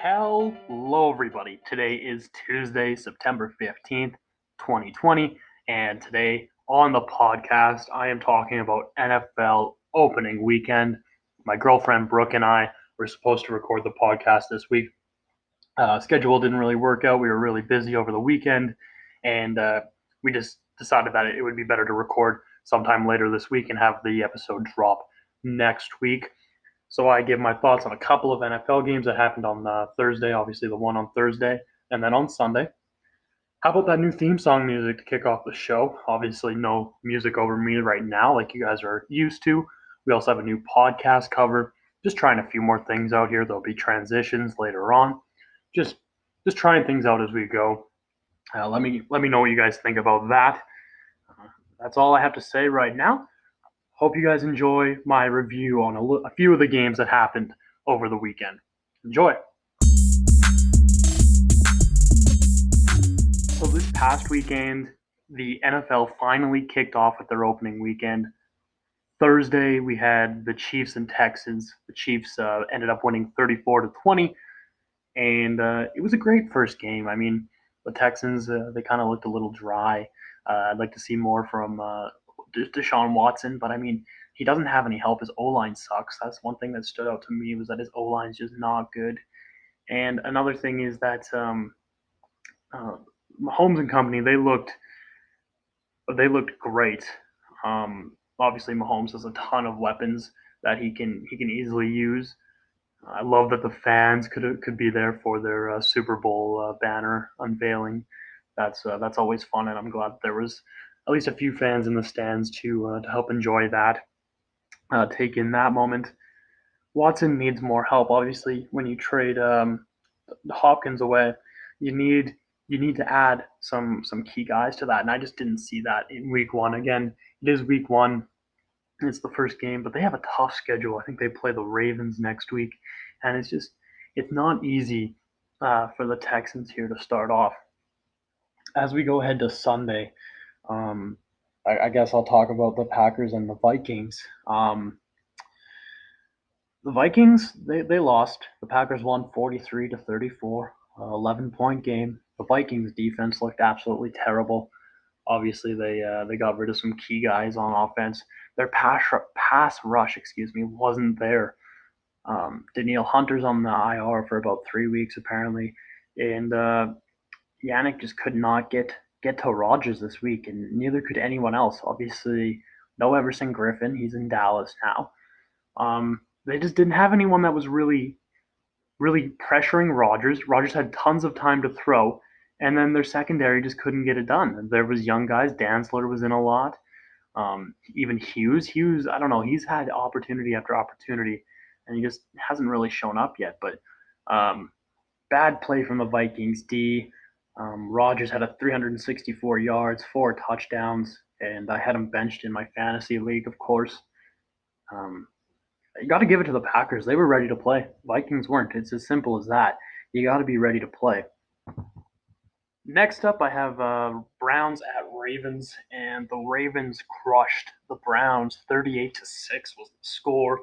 Hello, everybody. Today is Tuesday, September 15th, 2020, and today on the podcast, I am talking about NFL opening weekend. My girlfriend Brooke and I were supposed to record the podcast this week. Schedule didn't really work out. We were really busy over the weekend, and we just decided that it would be better to record sometime later this week and have the episode drop next week. So I give my thoughts on a couple of NFL games that happened on Thursday, obviously the one on Thursday, and then on Sunday. How about that new theme song music to kick off the show? Obviously, no music over me right now like you guys are used to. We also have a new podcast cover. Just trying a few more things out here. There'll be transitions later on. Just trying things out as we go. Let me know what you guys think about that. That's all I have to say right now. Hope you guys enjoy my review on a few of the games that happened over the weekend. Enjoy! So this past weekend, the NFL finally kicked off with their opening weekend. Thursday, we had the Chiefs and Texans. The Chiefs ended up winning 34-20, and it was a great first game. I mean, the Texans, they kind of looked a little dry. I'd like to see more from Deshaun Watson, but I mean, he doesn't have any help. His O-line sucks. That's one thing that stood out to me, was that his O-line is just not good. And another thing is that Mahomes and company, they looked great. Obviously, Mahomes has a ton of weapons that he can easily use. I love that the fans could be there for their Super Bowl banner unveiling. That's always fun, and I'm glad that there was at least a few fans in the stands to help enjoy that, take in that moment. Watson needs more help. Obviously, when you trade Hopkins away, you need to add some key guys to that, and I just didn't see that in Week 1. Again, it is Week 1. It's the first game, but they have a tough schedule. I think they play the Ravens next week, and it's not easy for the Texans here to start off. As we go ahead to Sunday, I guess I'll talk about the Packers and the Vikings. The Vikings, they lost. The Packers won 43-34, 11-point game. The Vikings defense looked absolutely terrible. Obviously, they got rid of some key guys on offense. Their pass rush, wasn't there. Danielle Hunter's on the IR for about 3 weeks apparently, and Yannick just could not get to Rodgers this week, and neither could anyone else. Obviously, no Everson Griffin. He's in Dallas now. They just didn't have anyone that was really pressuring Rodgers. Rodgers had tons of time to throw, and then their secondary just couldn't get it done. There was young guys. Dantzler was in a lot. Even Hughes, I don't know. He's had opportunity after opportunity, and he just hasn't really shown up yet. But bad play from the Vikings D. Rodgers had a 364 yards, 4 touchdowns, and I had him benched in my fantasy league, of course. You got to give it to the Packers. They were ready to play. Vikings weren't. It's as simple as that. You got to be ready to play. Next up, I have Browns at Ravens, and the Ravens crushed the Browns. 38-6 was the score.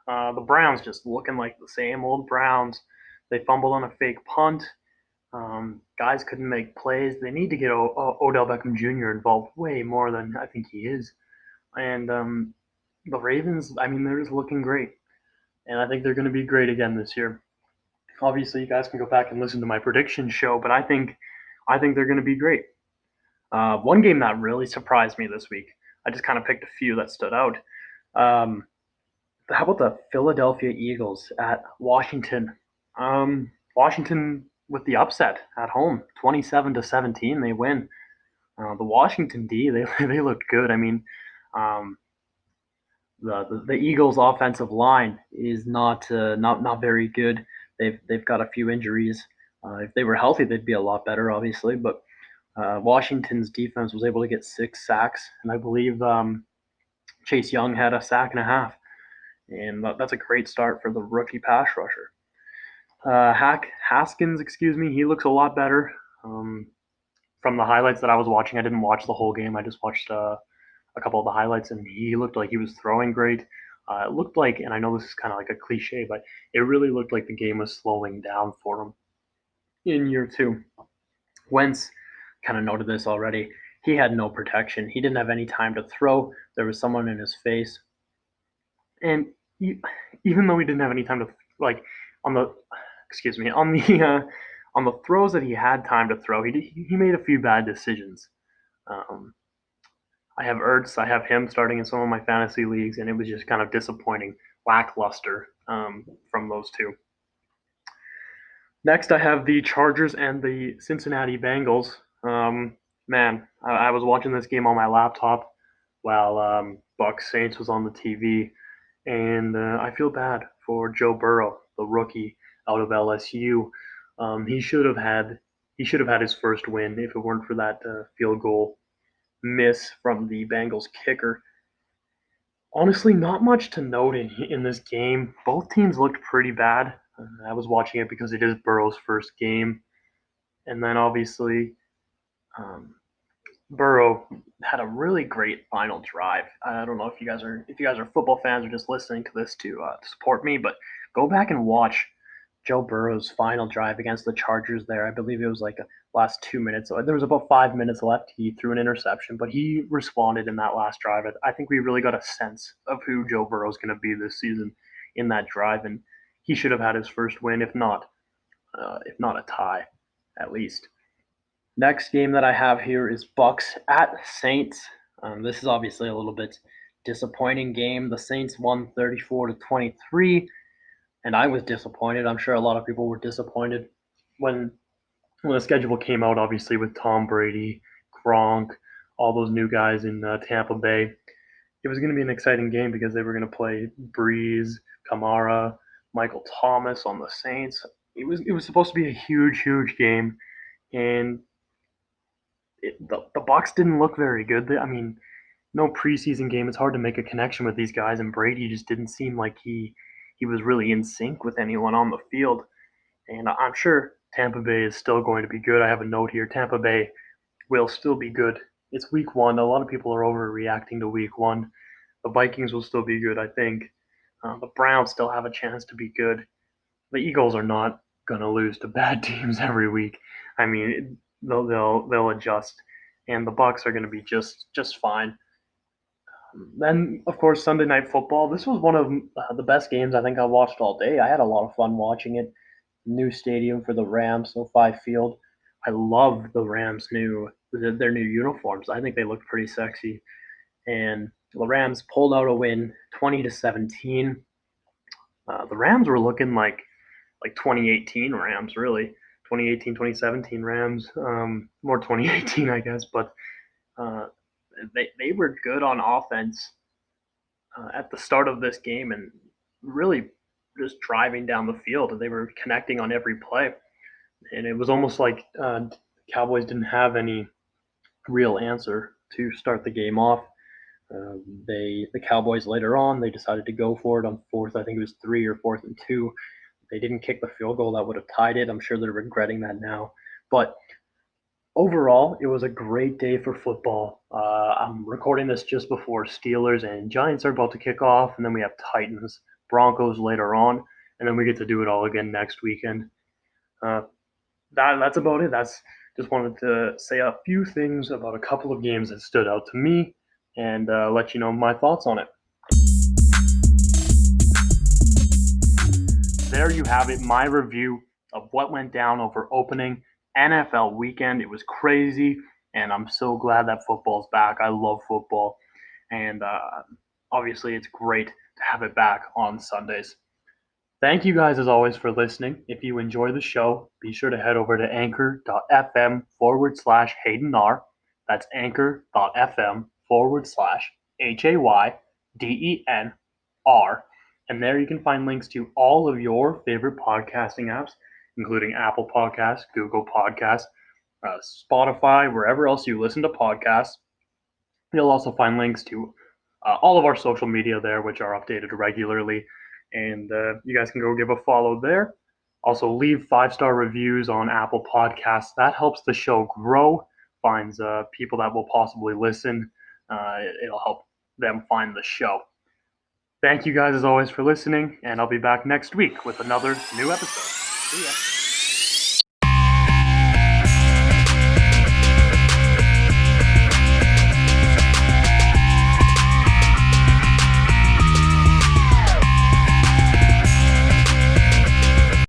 The Browns just looking like the same old Browns. They fumbled on a fake punt. Guys couldn't make plays. They need to get Odell Beckham Jr. involved way more than I think he is. And the Ravens, I mean, they're just looking great. And I think they're going to be great again this year. Obviously, you guys can go back and listen to my prediction show, but I think they're going to be great. One game that really surprised me this week, I just kind of picked a few that stood out. How about the Philadelphia Eagles at Washington? Washington with the upset at home, 27-17, they win. The Washington D, they looked good. I mean, the Eagles' offensive line is not very good. They've got a few injuries. If they were healthy, they'd be a lot better, obviously. But Washington's defense was able to get 6 sacks, and I believe Chase Young had a sack and a half. And that's a great start for the rookie pass rusher. Haskins, he looks a lot better. From the highlights that I was watching, I didn't watch the whole game. I just watched a couple of the highlights, and he looked like he was throwing great. It looked like, and I know this is kind of like a cliche, but it really looked like the game was slowing down for him in year two. Wentz kind of noted this already. He had no protection. He didn't have any time to throw. There was someone in his face, and he, even though he didn't have any time to like on the on the throws that he had time to throw, he made a few bad decisions. Um, I have Ertz, I have him starting in some of my fantasy leagues, and it was just kind of disappointing, lackluster from those two. Next, I have the Chargers and the Cincinnati Bengals. Man, I was watching this game on my laptop while Bucks Saints was on the TV, and I feel bad for Joe Burrow, the rookie out of LSU. He should have had his first win if it weren't for that field goal miss from the Bengals kicker. Honestly, not much to note in this game. Both teams looked pretty bad. I was watching it because it is Burrow's first game, and then obviously um, Burrow had a really great final drive. I don't know if you guys are football fans or just listening to this to support me, but go back and watch Joe Burrow's final drive against the Chargers there. I believe it was like the last 2 minutes. There was about 5 minutes left. He threw an interception, but he responded in that last drive. I think we really got a sense of who Joe Burrow's going to be this season in that drive, and he should have had his first win, if not a tie, at least. Next game that I have here is Bucks at Saints. This is obviously a little bit disappointing game. The Saints won 34-23, and I was disappointed. I'm sure a lot of people were disappointed when the schedule came out. Obviously, with Tom Brady, Gronk, all those new guys in Tampa Bay, it was going to be an exciting game because they were going to play Breeze, Kamara, Michael Thomas on the Saints. It was supposed to be a huge game, and the Bucks didn't look very good. I mean, no preseason game. It's hard to make a connection with these guys, and Brady just didn't seem like he was really in sync with anyone on the field. And I'm sure Tampa Bay is still going to be good. I have a note here. Tampa Bay will still be good. It's week one. A lot of people are overreacting to week one. The Vikings will still be good, I think. The Browns still have a chance to be good. The Eagles are not going to lose to bad teams every week. I mean, they'll adjust, and the Bucks are going to be just fine. Then, of course, Sunday Night Football. This was one of the best games I think I watched all day. I had a lot of fun watching it. New stadium for the Rams, SoFi Field. I love the Rams' their new uniforms. I think they look pretty sexy. And the Rams pulled out a win, 20-17. The Rams were looking like 2018 Rams, really. 2018, 2017 Rams. More 2018, I guess. But they were good on offense at the start of this game and really just driving down the field. They were connecting on every play, and it was almost like Cowboys didn't have any real answer to start the game off. The Cowboys later on they decided to go for it on fourth. I think it was 3 or 4th and 2. They didn't kick the field goal that would have tied it. I'm sure they're regretting that now, but overall, it was a great day for football. I'm recording this just before Steelers and Giants are about to kick off, and then we have Titans, Broncos later on, and then we get to do it all again next weekend. Uh, that's about it. That's just wanted to say a few things about a couple of games that stood out to me, and let you know my thoughts on it. There you have it, my review of what went down over opening NFL weekend. It was crazy, and I'm so glad that football's back. I love football, and obviously it's great to have it back on Sundays. Thank you guys, as always, for listening. If you enjoy the show, be sure to head over to anchor.fm/HaydenR. That's anchor.fm/HaydenR. And there you can find links to all of your favorite podcasting apps, including Apple Podcasts, Google Podcasts, Spotify, wherever else you listen to podcasts. You'll also find links to all of our social media there, which are updated regularly. And you guys can go give a follow there. Also, leave 5-star reviews on Apple Podcasts. That helps the show grow, finds people that will possibly listen. It'll help them find the show. Thank you guys as always for listening, and I'll be back next week with another new episode. See ya.